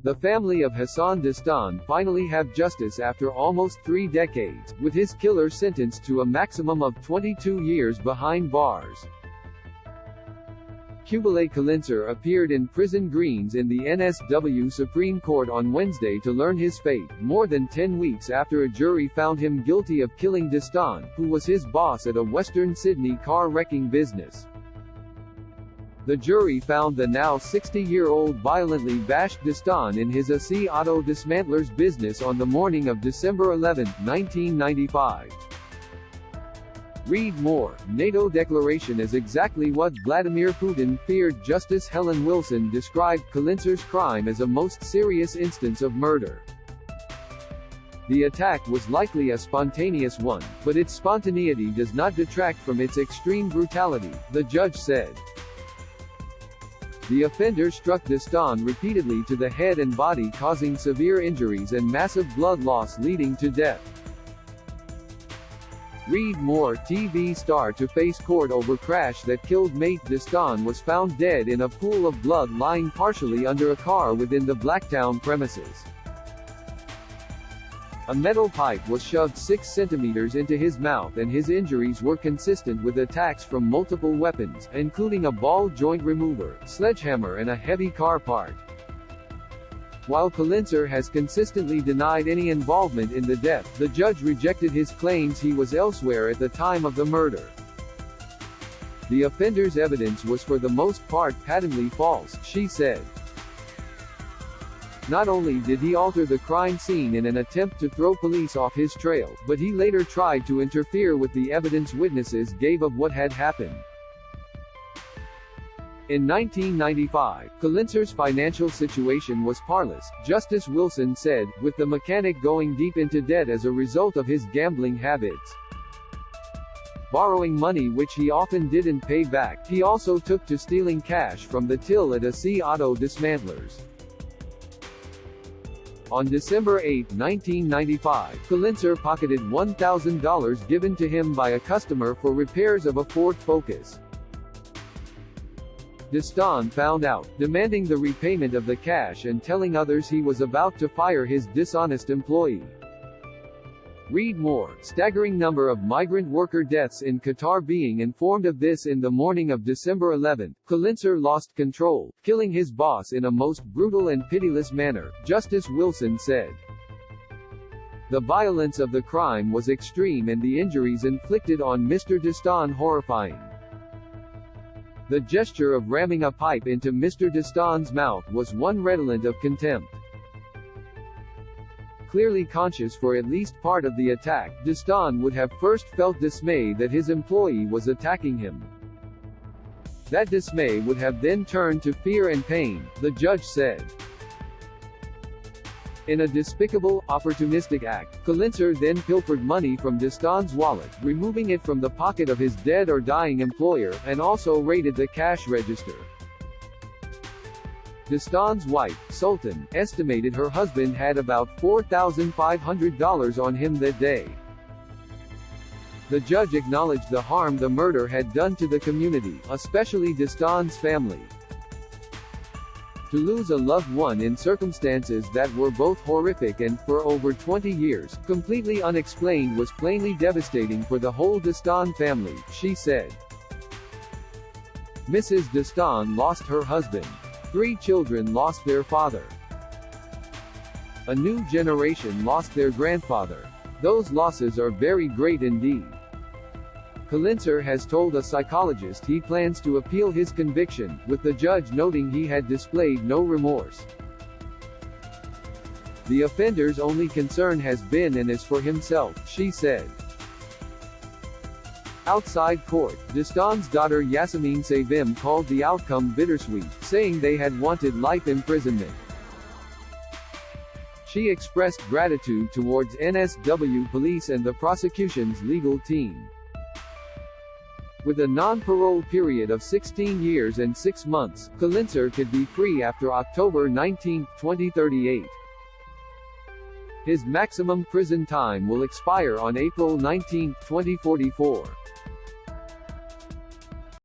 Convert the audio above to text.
The family of Hasan Dastan finally have justice after almost 3 decades, with his killer sentenced to a maximum of 22 years behind bars. Kubilay Kilincer appeared in prison greens in the NSW Supreme Court on Wednesday to learn his fate, more than 10 weeks after a jury found him guilty of killing Dastan, who was his boss at a Western Sydney car-wrecking business. The jury found the now 60-year-old violently bashed Dastan in his Esy Auto Dismantlers business on the morning of December 11, 1995. Read more. NATO declaration is exactly what Vladimir Putin feared. Justice Helen Wilson described Kilincer's crime as a most serious instance of murder. The attack was likely a spontaneous one, but its spontaneity does not detract from its extreme brutality, the judge said. The offender struck Dastan repeatedly to the head and body, causing severe injuries and massive blood loss leading to death. Read more. TV star to face court over crash that killed mate. Dastan was found dead in a pool of blood lying partially under a car within the Blacktown premises. A metal pipe was shoved 6 centimeters into his mouth, and his injuries were consistent with attacks from multiple weapons, including a ball joint remover, sledgehammer and a heavy car part. While Kilincer has consistently denied any involvement in the death, the judge rejected his claims he was elsewhere at the time of the murder. The offender's evidence was for the most part patently false, she said. Not only did he alter the crime scene in an attempt to throw police off his trail, but he later tried to interfere with the evidence witnesses gave of what had happened. In 1995, Kilincer's financial situation was parlous, Justice Wilson said, with the mechanic going deep into debt as a result of his gambling habits. Borrowing money which he often didn't pay back, he also took to stealing cash from the till at Esy Auto Dismantlers. On December 8, 1995, Kilincer pocketed $1,000 given to him by a customer for repairs of a Ford Focus. Dastan found out, demanding the repayment of the cash and telling others he was about to fire his dishonest employee. Read more. Staggering number of migrant worker deaths in Qatar. Being informed of this in the morning of December 11, Kilincer lost control, killing his boss in a most brutal and pitiless manner, Justice Wilson said. The violence of the crime was extreme and the injuries inflicted on Mr. Dastan horrifying. The gesture of ramming a pipe into Mr. Dastan's mouth was one redolent of contempt. Clearly conscious for at least part of the attack, Dastan would have first felt dismay that his employee was attacking him. That dismay would have then turned to fear and pain, the judge said. In a despicable, opportunistic act, Kilincer then pilfered money from Dastan's wallet, removing it from the pocket of his dead or dying employer, and also raided the cash register. Dastan's wife, Sultan, estimated her husband had about $4,500 on him that day. The judge acknowledged the harm the murder had done to the community, especially Dastan's family. To lose a loved one in circumstances that were both horrific and, for over 20 years, completely unexplained was plainly devastating for the whole Dastan family, she said. Mrs. Dastan lost her husband. 3 children lost their father. A new generation lost their grandfather. Those losses are very great indeed. Kilincer has told a psychologist he plans to appeal his conviction, with the judge noting he had displayed no remorse. The offender's only concern has been and is for himself, she said. Outside court, Dastan's daughter Yasemin Savim called the outcome bittersweet, saying they had wanted life imprisonment. She expressed gratitude towards NSW police and the prosecution's legal team. With a non-parole period of 16 years and 6 months, Kilincer could be free after October 19, 2038. His maximum prison time will expire on April 19, 2044.